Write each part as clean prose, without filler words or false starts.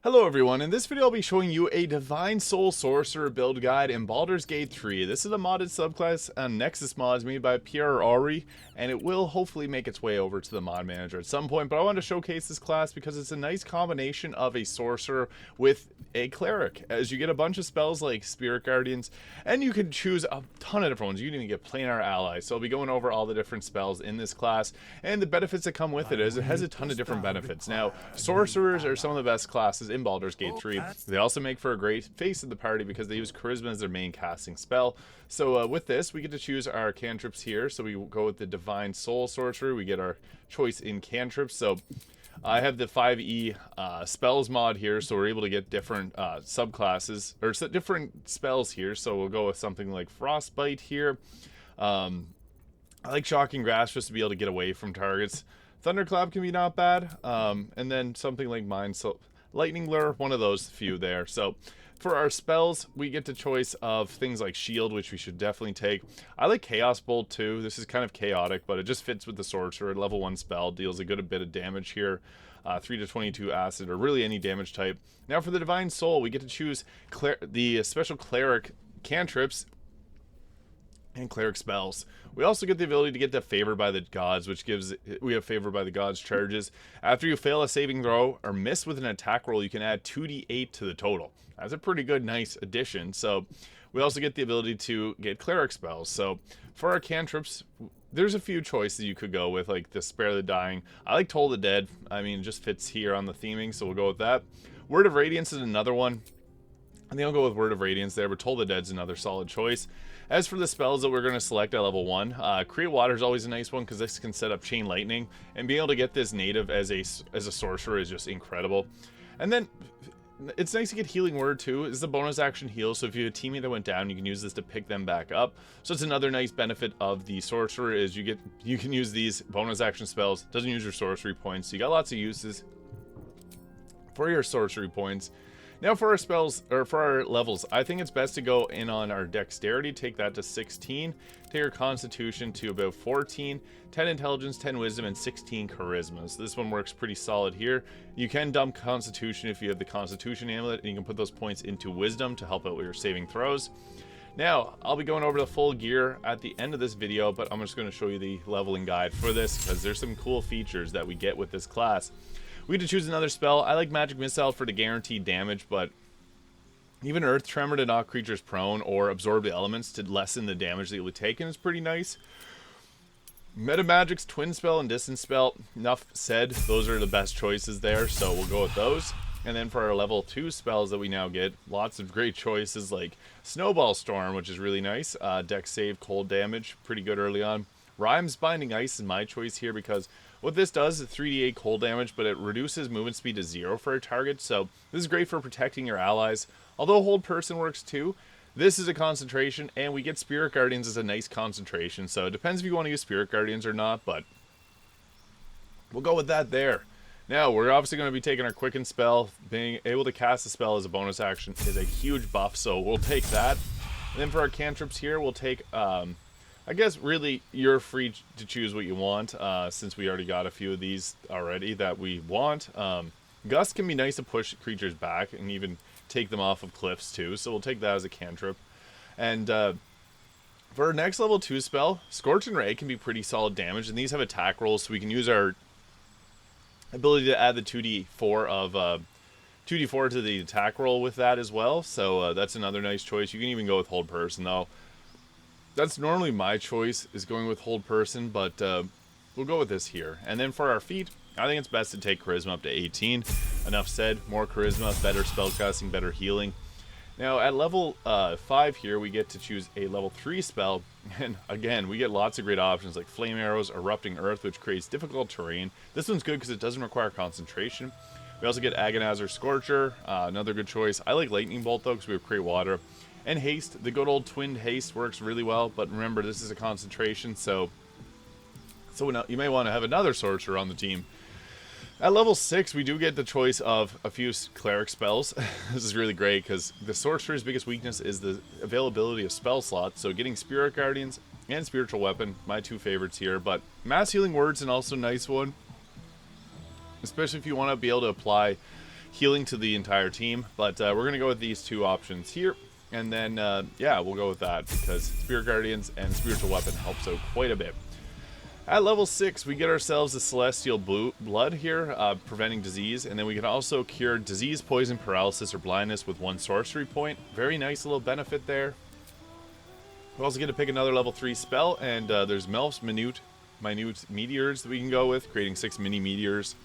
Hello everyone, in this video I'll be showing you a Divine Soul Sorcerer build guide in Baldur's Gate 3. This is a modded subclass on Nexus mods made by pieroerri, and it will hopefully make its way over to the mod manager at some point, but I wanted to showcase this class because it's a nice combination of a sorcerer with a cleric, as you get a bunch of spells like Spirit Guardians, and you can choose a ton of different ones. You can even get planar allies, so I'll be going over all the different spells in this class, and the benefits that come with it is it has a ton of different benefits. Now, sorcerers are some of the best classes in Baldur's Gate 3. They also make for a great face of the party because they use charisma as their main casting spell. So with this, we get to choose our cantrips here. So we go with the Divine Soul Sorcerer. We get our choice in cantrips. So I have the 5e spells mod here, so we're able to get different subclasses, or different spells here. So we'll go with something like Frostbite here. I like Shocking Grasp just to be able to get away from targets. Thunderclap can be not bad. And then something like Lightning Lure, one of those few there. So for our spells, we get the choice of things like Shield, which we should definitely take. I like Chaos Bolt too. This is kind of chaotic, but it just fits with the Sorcerer. Level 1 spell, deals a good bit of damage here. 3 to 22 acid, or really any damage type. Now for the Divine Soul, we get to choose the special Cleric cantrips and cleric spells. We also get the ability to get the Favored by the Gods, which gives we have Favored by the Gods charges. After you fail a saving throw or miss with an attack roll, you can add 2d8 to the total. That's a pretty good, nice addition. So we also get the ability to get cleric spells. So for our cantrips, there's a few choices you could go with, like the Spare the Dying. I like Toll the Dead. I mean, it just fits here on the theming, so we'll go with that. Word of Radiance is another one. I think I'll go with Word of Radiance there, but Toll the Dead's another solid choice. As for the spells that we're going to select at level 1, Create Water is always a nice one because this can set up Chain Lightning, and being able to get this native as a sorcerer is just incredible. And then it's nice to get Healing Word too. It's a bonus action heal, so if you have a teammate that went down, you can use this to pick them back up. So it's another nice benefit of the sorcerer is you can use these bonus action spells. Doesn't use your sorcery points, so you got lots of uses for your sorcery points. Now for our spells, or for our levels, I think it's best to go in on our dexterity, take that to 16, take our constitution to about 14, 10 intelligence, 10 wisdom, and 16 charisma. So this one works pretty solid here. You can dump constitution if you have the constitution amulet, and you can put those points into wisdom to help out with your saving throws. Now, I'll be going over the full gear at the end of this video, but I'm just going to show you the leveling guide for this, because there's some cool features that we get with this class. We get to choose another spell. I like Magic Missile for the guaranteed damage, but even Earth Tremor to knock creatures prone or absorb the elements to lessen the damage that you'll be taking is pretty nice. Meta Magic's Twin Spell and Distance Spell, enough said, those are the best choices there, so we'll go with those. And then for our level 2 spells that we now get, lots of great choices like Snowball Storm, which is really nice. Dex Save, Cold Damage, pretty good early on. Rhymes Binding Ice is my choice here because what this does is 3d8 cold damage, but it reduces movement speed to 0 for a target, so this is great for protecting your allies. Although Hold Person works too, this is a concentration, and we get Spirit Guardians as a nice concentration, so it depends if you want to use Spirit Guardians or not, but we'll go with that there. Now, we're obviously going to be taking our Quicken spell. Being able to cast a spell as a bonus action is a huge buff, so we'll take that. And then for our cantrips here, we'll take I guess really you're free to choose what you want, since we already got a few of these already that we want. Gust can be nice to push creatures back and even take them off of cliffs too, so we'll take that as a cantrip. And for our next level 2 spell, Scorching Ray can be pretty solid damage, and these have attack rolls, so we can use our ability to add the 2d4 of 2d4 to the attack roll with that as well, so that's another nice choice. You can even go with Hold Person though. That's normally my choice, is going with Hold Person, but we'll go with this here. And then for our feat, I think it's best to take Charisma up to 18. Enough said, more Charisma, better spellcasting, better healing. Now at level 5 here, we get to choose a level 3 spell, and again, we get lots of great options like Flame Arrows, Erupting Earth, which creates difficult terrain. This one's good because it doesn't require concentration. We also get Agonizer Scorcher, another good choice. I like Lightning Bolt though, because we have Create Water. And Haste, the good old twinned Haste works really well, but remember this is a concentration, so you may want to have another sorcerer on the team. At level 6, we do get the choice of a few cleric spells. This is really great because the sorcerer's biggest weakness is the availability of spell slots, so getting Spirit Guardians and Spiritual Weapon, my two favorites here, but Mass Healing Word's an also nice one, especially if you want to be able to apply healing to the entire team. But we're going to go with these two options here. And then, yeah, we'll go with that because Spirit Guardians and Spiritual Weapon helps out quite a bit. At level 6, we get ourselves a Celestial Blood here, preventing disease. And then we can also cure disease, poison, paralysis, or blindness with 1 sorcery point. Very nice little benefit there. We also get to pick another level 3 spell. And there's Melf's Minute Meteors that we can go with, creating 6 mini meteors.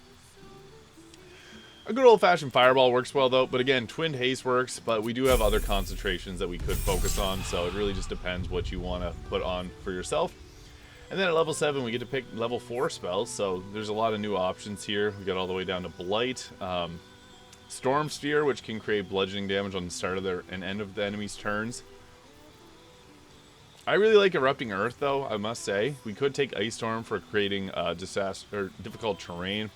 A good old-fashioned fireball works well, though, but again, twinned haste works, but we do have other concentrations that we could focus on, so it really just depends what you want to put on for yourself. And then at level 7, we get to pick level 4 spells, so there's a lot of new options here. We got all the way down to Blight, Storm Sphere, which can create bludgeoning damage on the start of their and end of the enemy's turns. I really like Erupting Earth, though, I must say. We could take Ice Storm for creating difficult terrain.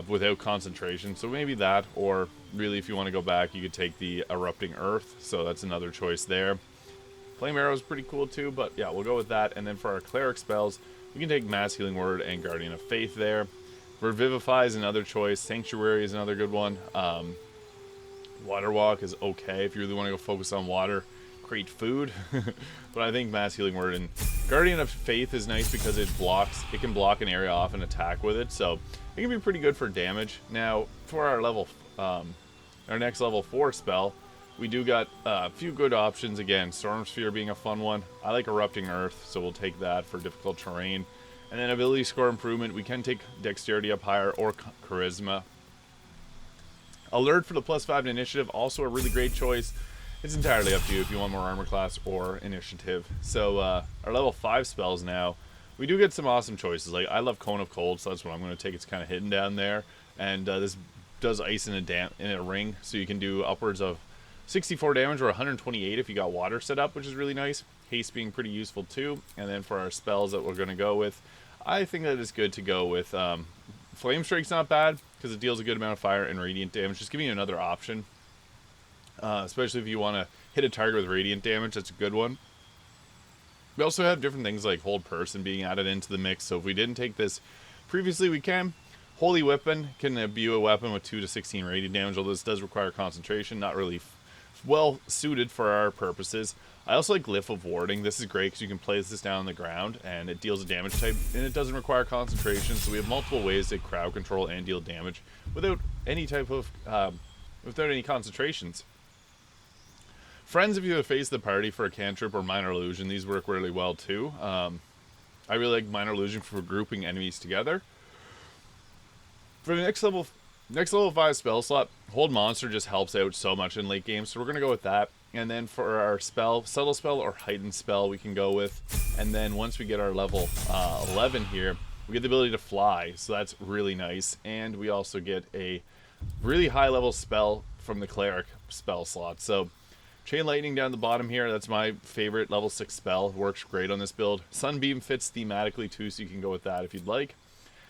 Without concentration, so maybe that, or really if you want to go back you could take the Erupting Earth, so that's another choice there. Flame Arrow is pretty cool too, but yeah, we'll go with that. And then for our cleric spells, we can take Mass Healing Word and Guardian of Faith there. Revivify is another choice. Sanctuary is another good one. Water Walk is okay if you really want to go focus on water. Create food, but I think Mass Healing Word and Guardian of Faith is nice because it can block an area off and attack with it, so it can be pretty good for damage. Now for our our next level 4 spell, we do got a few good options. Again, Storm Sphere being a fun one. I like Erupting Earth, so we'll take that for difficult terrain. And then ability score improvement, we can take Dexterity up higher or Charisma. Alert for the +5 initiative, also a really great choice. It's entirely up to you if you want more armor class or initiative. So our level 5 spells now, we do get some awesome choices. Like I love Cone of Cold, so that's what I'm going to take. It's kind of hidden down there, and this does ice in a ring, so you can do upwards of 64 damage or 128 if you got water set up, which is really nice. Haste being pretty useful too. And then for our spells that we're going to go with, I think that it's good to go with Flame Strike's not bad because it deals a good amount of fire and radiant damage, just giving you another option. Especially if you want to hit a target with radiant damage, that's a good one. We also have different things like Hold Person being added into the mix, so if we didn't take this previously, we can. Holy Weapon can imbue a weapon with 2 to 16 radiant damage, although this does require concentration, not really well suited for our purposes. I also like Glyph of Warding. This is great because you can place this down on the ground and it deals a damage type, and it doesn't require concentration, so we have multiple ways to crowd control and deal damage without any type of without any concentrations. Friends, if you have Face the Party for a cantrip or Minor Illusion, these work really well too. I really like Minor Illusion for grouping enemies together. For the next level 5 spell slot, Hold Monster just helps out so much in late game, so we're going to go with that. And then for our spell, Subtle Spell or Heightened Spell we can go with. And then once we get our level 11 here, we get the ability to fly, so that's really nice. And we also get a really high level spell from the Cleric spell slot. So Chain Lightning down the bottom here, that's my favorite level 6 spell. Works great on this build. Sunbeam fits thematically too, so you can go with that if you'd like.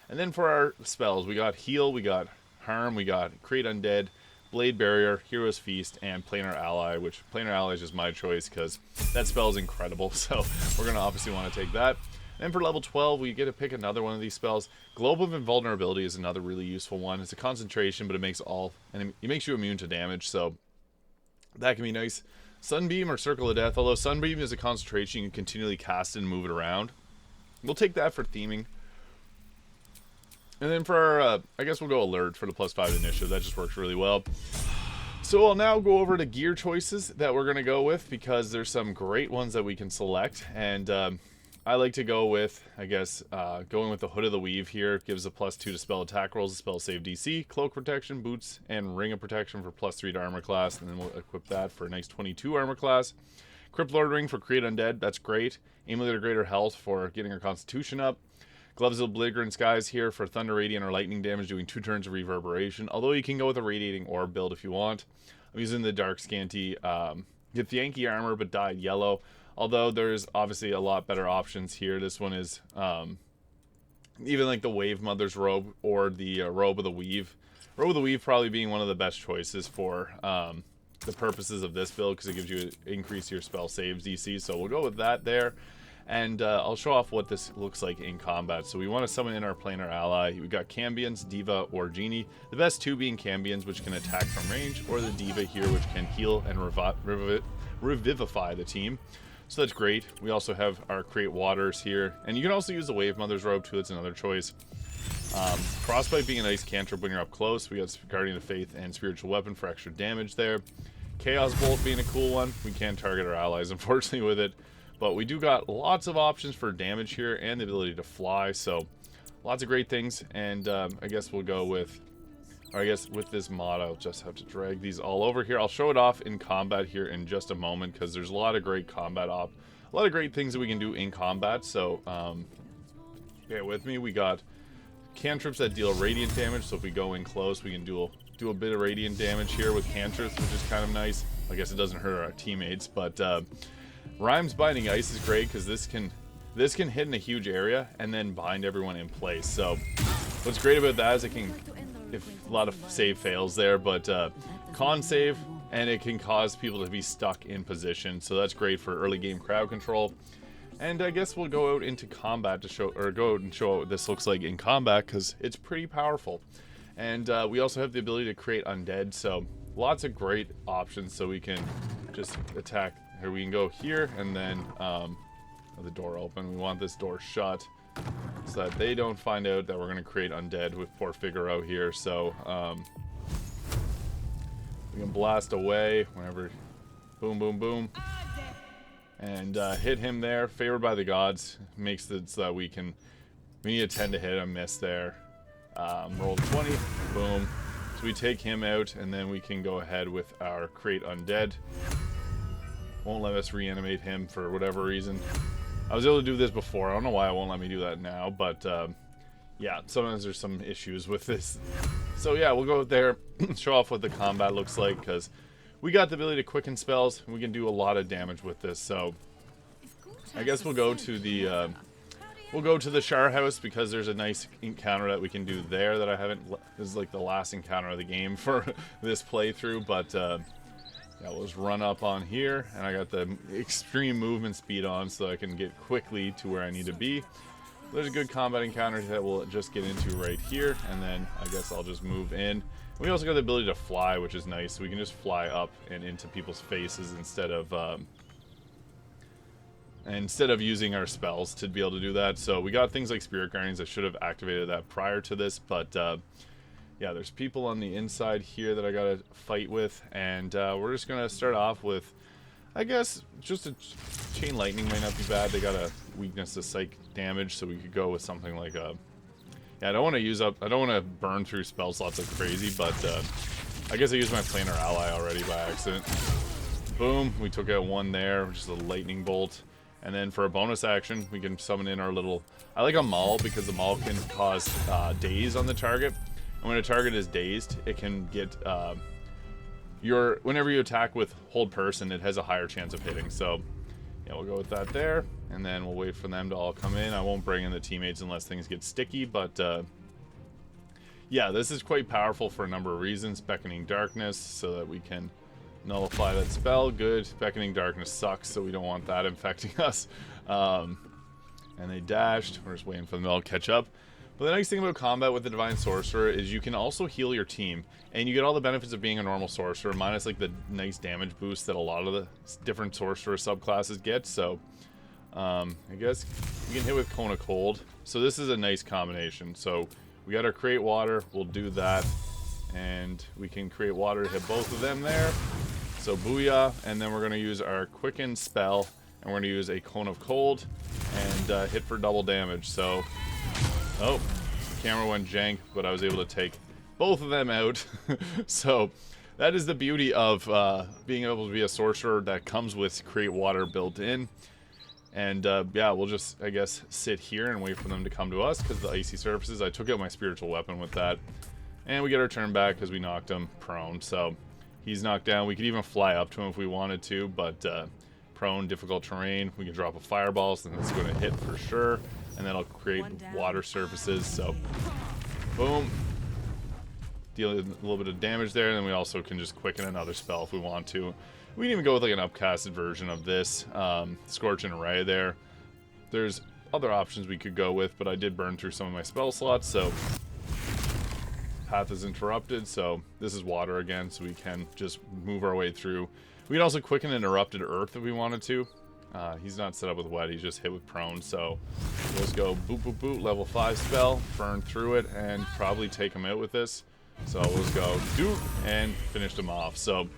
And then for our spells, we got Heal, we got Harm, we got Create Undead, Blade Barrier, Hero's Feast, and Planar Ally, which Planar Ally is just my choice because that spell is incredible, so we're going to obviously want to take that. And for level 12, we get to pick another one of these spells. Globe of Invulnerability is another really useful one. It's a concentration, but it makes you immune to damage, so that can be nice. Sunbeam or Circle of Death, although Sunbeam is a concentration, you can continually cast it and move it around. We'll take that for theming. And then for our, I guess we'll go Alert for the +5 initiative. That just works really well. So I'll now go over to gear choices that we're going to go with because there's some great ones that we can select. And I like to go with, I guess, going with the Hood of the Weave here. It gives a +2 to spell attack rolls, spell save DC, cloak protection, boots, and ring of protection for +3 to armor class. And then we'll equip that for a nice 22 armor class. Crypt Lord Ring for Create Undead. That's great. Amulet of Greater Health for getting our constitution up. Gloves of Belligerent Skies here for Thunder, Radiant, or Lightning damage, doing 2 turns of Reverberation. Although you can go with a Radiating Orb build if you want. I'm using the Dark Scanty Githyanki armor, but dyed yellow. Although there's obviously a lot better options here. This one is even like the Wave Mother's Robe or the Robe of the Weave. Robe of the Weave probably being one of the best choices for the purposes of this build because it gives you increase your spell saves DC. So we'll go with that there. And I'll show off what this looks like in combat. So we want to summon in our planar ally. We got Cambions, Diva, or Genie. The best two being Cambions, which can attack from range, or the Diva here, which can heal and revivify the team. So that's great. We also have our Create Waters here. And you can also use the Wave Mother's Robe too. It's another choice. Frostbite being a nice cantrip when you're up close. We got Guardian of Faith and Spiritual Weapon for extra damage there. Chaos Bolt being a cool one. We can't target our allies, unfortunately, with it. But we do got lots of options for damage here and the ability to fly. So lots of great things. And I guess we'll go with... Or I guess with this mod, I'll just have to drag these all over here. I'll show it off in combat here in just a moment, because there's a lot of great combat a lot of great things that we can do in combat. So, bear with me. We got cantrips that deal radiant damage. So if we go in close, we can do a bit of radiant damage here with cantrips, which is kind of nice. I guess it doesn't hurt our teammates, but Rhyme's Binding Ice is great because this can hit in a huge area and then bind everyone in place. So what's great about that is it can, if a lot of save fails there, but con save, and it can cause people to be stuck in position. So that's great for early game crowd control. And I guess we'll go out into combat to show, or go out and show what this looks like in combat, because it's pretty powerful. And we also have the ability to create undead, so lots of great options. So we can just attack. Here we can go here, and then the door open. We want this door shut, so that they don't find out that we're going to create undead with poor Figaro here. So we can blast away whenever, boom, boom, boom, and hit him there. Favored by the gods makes it so that we need a 10 to hit, a miss there. Roll 20, boom. So we take him out, and then we can go ahead with our create undead. Won't let us reanimate him for whatever reason. I was able to do this before. I don't know why it won't let me do that now, but yeah, sometimes there's some issues with this. So yeah, we'll go out there, show off what the combat looks like, because we got the ability to quicken spells, and we can do a lot of damage with this. So I guess we'll go to the Shire House, because there's a nice encounter that we can do there that I haven't. This is like the last encounter of the game for this playthrough, but yeah, we'll just run up on here, and I got the extreme movement speed on so I can get quickly to where I need to be. There's a good combat encounter that we'll just get into right here, and then I guess I'll just move in. We also got the ability to fly, which is nice. So we can just fly up and into people's faces instead of using our spells to be able to do that. So we got things like Spirit Guardians. I should have activated that prior to this, but yeah, there's people on the inside here that I gotta fight with, and we're just gonna start off with, I guess, just a Chain Lightning might not be bad. They got a weakness to psych damage, so we could go with something like a... Yeah, I don't want to burn through spell slots like crazy, but I guess I used my planar ally already by accident. Boom, we took out one there, which is a lightning bolt. And then for a bonus action, we can summon in our little... I like a maul, because the maul can cause daze on the target. And when a target is dazed, it can get... whenever you attack with hold person, it has a higher chance of hitting. So yeah, we'll go with that there, and then we'll wait for them to all come in. I won't bring in the teammates unless things get sticky, but yeah, this is quite powerful for a number of reasons. Beckoning Darkness, so that we can nullify that spell. Good. Beckoning Darkness sucks, so we don't want that infecting us. And they dashed. We're just waiting for them to all catch up. But the nice thing about combat with the Divine Sorcerer is you can also heal your team, and you get all the benefits of being a normal sorcerer, minus like the nice damage boost that a lot of the different sorcerer subclasses get. So I guess we can hit with Cone of Cold. So this is a nice combination. So we got our Create Water, we'll do that, and we can Create Water to hit both of them there. So booyah, and then we're going to use our Quicken spell, and we're going to use a Cone of Cold and hit for double damage. So oh, the camera went jank, but I was able to take both of them out. So that is the beauty of being able to be a sorcerer that comes with Create Water built in. And yeah, we'll just, I guess, sit here and wait for them to come to us because of the icy surfaces. I took out my spiritual weapon with that. And we get our turn back because we knocked him prone. So he's knocked down. We could even fly up to him if we wanted to, but prone, difficult terrain. We can drop a fireball, so it's going to hit for sure. And then I'll create water surfaces. So boom. Deal a little bit of damage there. And then we also can just quicken another spell if we want to. We can even go with like an upcasted version of this. Scorch and Array there. there's other options we could go with, but I did burn through some of my spell slots, so path is interrupted. So this is water again, so we can just move our way through. We can also quicken and interrupted earth if we wanted to. He's not set up with wet, he's just hit with prone, so we'll just go boop boop boop, level 5 spell, burn through it, and probably take him out with this. So we'll just go doop and finished him off. So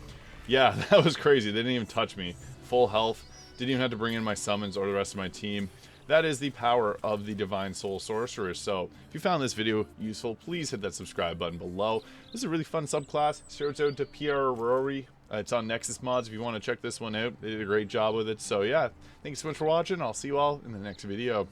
yeah, that was crazy. They didn't even touch me. Full health. Didn't even have to bring in my summons or the rest of my team. That is the power of the Divine Soul Sorcerer. So if you found this video useful, please hit that subscribe button below. This is a really fun subclass. Shouts out to pieroerri. It's on Nexus Mods if you want to check this one out. They did a great job with it. So yeah, thank you so much for watching. I'll see you all in the next video.